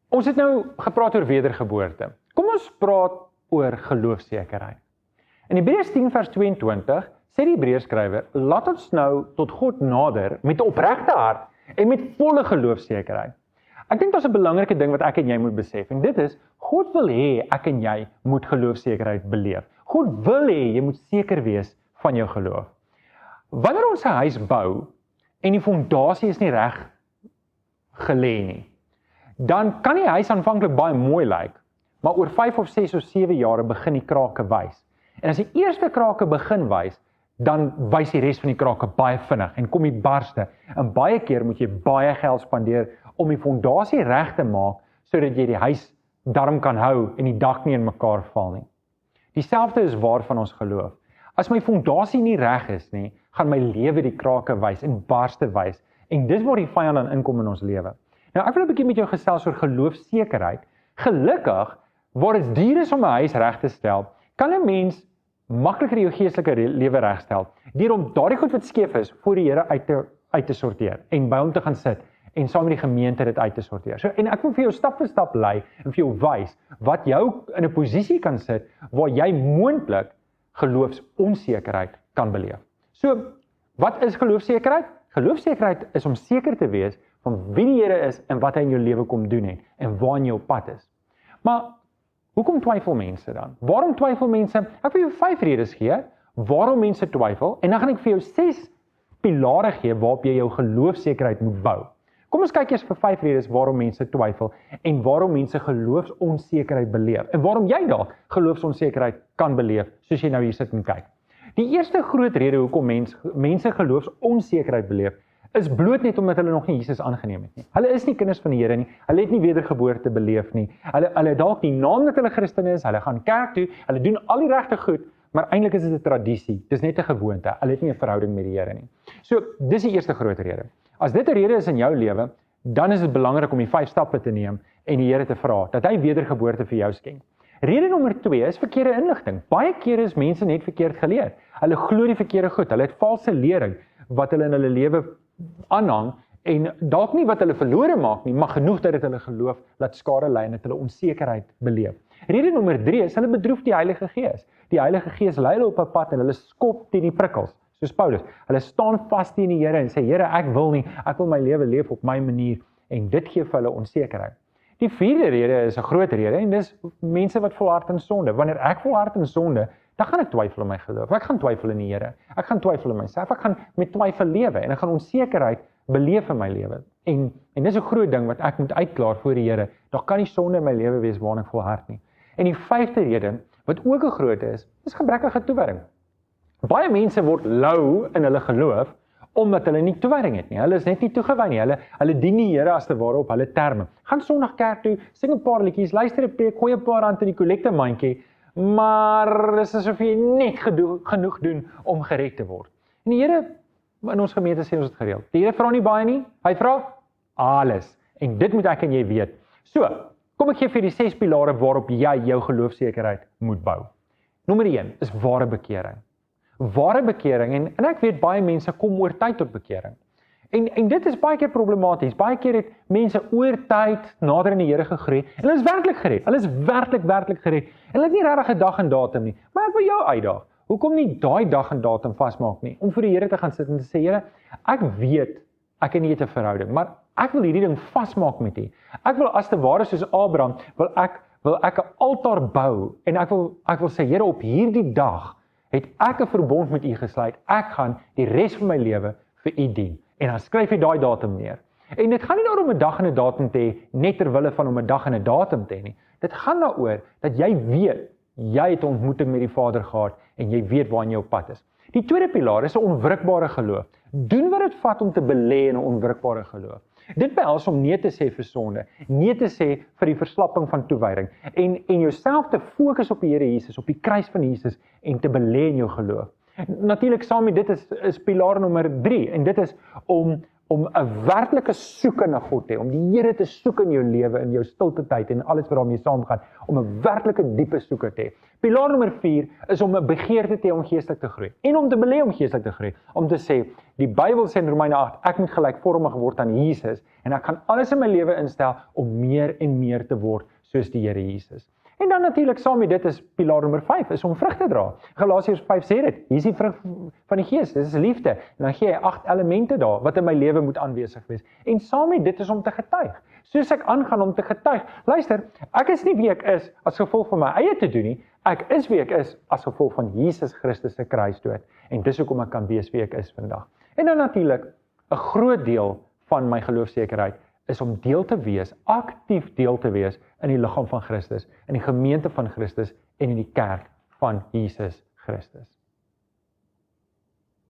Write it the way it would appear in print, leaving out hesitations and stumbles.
Ons het nou gepraat oor wedergeboorte. Kom ons praat oor geloofsekerheid. In Hebreërs 10 vers 22 sê die Hebreërskrywer, laat ons nou tot God nader met 'n opregte hart en met volle geloofsekerheid. Ek dink daar's 'n belangrike ding wat ek en jy moet besef, en dit is, God wil hê ek en jy moet geloofsekerheid beleef. God wil hê jy moet seker wees van jou geloof. Wanneer ons 'n huis bou en die fondasie is nie reg gelê nie, dan kan die huis aanvanklik baie mooi lyk, maar oor 5 of 6 of 7 jare begin die krake wys. En as die eerste krake begin wys, dan wys die res van die krake baie vinnig en kom die barste. En baie keer moet jy baie geld spandeer om die fondasie reg te maak, sodat jy die huis darm kan hou en die dak nie in mekaar val nie. Dieselfde is waar van ons geloof. As my fondasie nie reg is nie, gaan my lewe die krake wys en barste wys. En dis waar die vyand dan inkom in ons lewe. Nou ek wil 'n bietjie met jou gesels oor geloofsekerheid. Gelukkig, waar dit duur is om 'n huis reg te stel, kan 'n mens makliker jou geestelike lewe regstel, deur om daardie goed wat skeef is, voor die Here uit te sorteer, en by hom te gaan sit, en saam met die gemeente dit uit te sorteer. So, en ek wil vir jou stap vir stap lei, en vir jou wys, wat jou in 'n posisie kan sit, waar jy moontlik geloofsonsekerheid kan beleef. So, wat is geloofsekerheid? Geloofsekerheid is om seker te wees van wie die Here is, en wat hy in jou lewe kom doen het, en waar jy op pad is. Maar, hoekom twyfel mense dan? Waarom twyfel mense? Ek wil jou 5 redes gee, waarom mense twyfel, en dan gaan ek vir jou 6 pilare gee, waarop jy jou geloofsekerheid moet bou. Kom ons kyk eers vir 5 redes waarom mense twyfel, en waarom mense geloofsonsekerheid beleef, en waarom jy dalk geloofsonsekerheid kan beleef, soos jy nou hier sit en kyk. Die eerste groot rede hoekom mense geloofsonsekerheid beleef, is bloot net omdat hulle nog nie Jesus aangeneem het nie. Hulle is nie kinders van die Here nie, hulle het nie wedergeboorte beleef nie, hulle dalk die naam dat hulle Christen is, hulle gaan kerk toe, hulle doen al die regte goed, maar eintlik is dit 'n tradisie, dis net 'n gewoonte, hulle het nie 'n verhouding met die Here nie. So, dis die eerste groot rede. As dit 'n rede is in jou lewe, dan is dit belangrik om die 5 stappe te neem en die Here te vra, dat hy wedergeboorte vir jou skenk. Rede nommer 2 is verkeerde inligting. Baie kere is mense net verkeerd geleer. Hulle glo die verkeerde goed, hulle het valse lering, wat hulle in hulle lewe aanhang, en dalk nie wat hulle verlore maak nie, maar genoeg dat dit hulle geloof laat skade ly en dat hulle onsekerheid beleef. Rede nommer 3 is, hulle bedroef die Heilige Gees. Die Heilige Gees lei hulle op 'n pad en hulle skop teen die prikkels, soos Paulus. Hulle staan vas teen die Here en sê, Here, ek wil nie, ek wil my lewe leef op my manier, en dit gee vir hulle onsekerheid. Die 4de rede is 'n groot rede, en dis mense wat volhard in sonde. Wanneer ek volhard in sonde, dan gaan ek twyfel in my geloof. Ek gaan twyfel in die Here. Ek gaan twyfel in myself. Ek gaan met twyfel lewe, en ek gaan onsekerheid beleef in my lewe. En dis 'n groot ding wat ek moet uitklaar voor die Here. Daar kan nie sonde in my lewe wees waarin ek volhard nie. En die 5de rede, wat ook 'n groot is gebrekkige toewyding. Baie mense word lou in hulle geloof, omdat hulle nie toewyding het nie. Hulle is net nie toegewy nie. Hulle dien die Here as te ware op hulle terme. Gaan Sondag kerk toe, sing 'n paar liedjies, luister 'n preek, gooi 'n paar rand in die kollektemandjie, maar dis asof jy net genoeg doen om gered te word. En die Here, in ons gemeente sê ons dit gereeld, die Here vra nie baie nie, hy vra alles. En dit moet ek en jy weet. So, kom ek gee vir die 6 pilare waarop jy jou geloofsekerheid moet bou. Nommer 1 is ware bekering. Ware bekering, en ek weet baie mense kom oor tyd tot bekering. En dit is baie keer problematies. Baie keer het mense oor tyd nader in die Here gegroei, en hulle is werklik gered. Hulle is werklik gered. En hulle het nie regtig 'n dag en datum nie. Maar ek wil jou uitdaag. Hoekom nie daai dag en datum vasmaak nie? Om vir die Here te gaan sit en te sê, Here, ek weet, ek het nie 'n verhouding, maar ek wil hierdie ding vasmaak met U. Ek wil as te ware soos Abraham, wil ek 'n altaar bou, en ek wil sê, Here, op hierdie dag het ek 'n verbond met U gesluit. Ek gaan die res van my lewe vir U dien. En dan skryf jy daai datum neer. En dit gaan nie daaroor om 'n dag en 'n datum te hê, net ter wille van om 'n dag en 'n datum te hê nie. Dit gaan daaroor dat jy weet, jy het 'n ontmoeting met die Vader gehad, en jy weet waarheen jy op pad is. Die tweede pilaar is 'n onwrikbare geloof. Doen wat dit vat om te belê in 'n onwrikbare geloof. Dit behels om nee te sê vir sonde, nee te sê vir die verslapping van toewyding, en jouself te fokus op die Here Jesus, op die kruis van Jesus, en te belê in jou geloof. Natuurlik saam met dit is pilaar nommer 3, en dit is om om 'n werklike soeke na God te hê, om die Here te soek in jou lewe, in jou stilte tyd en alles wat daarmee saamgaan, om 'n werklike diepe soeke te hê. Pilaar nommer 4 is om 'n begeerte te hê om geestelik te groei en om te belê om geestelik te groei, om te sê, die Bybel sê in Romeine 8, ek moet gelykvormig word aan Jesus en ek gaan alles in my lewe instel om meer en meer te word soos die Here Jesus. En dan natuurlik saam met dit is pilaar nommer 5, is om vrug te dra. Galasiërs 5 sê dit, hier is die vrug van die Gees, dit is liefde. En dan gee hy 8 elemente daar, wat in my lewe moet aanwesig wees. En saam met dit is om te getuig. Soos ek aangaan om te getuig. Luister, ek is nie wie ek is as gevolg van my eie te doen nie, ek is wie ek is as gevolg van Jesus Christus se kruisdood. En dis hoekom ek kan wees wie ek is vandag. En dan natuurlik, 'n groot deel van my geloofsekerheid is om deel te wees, aktief deel te wees in die liggaam van Christus, in die gemeente van Christus en in die kerk van Jesus Christus.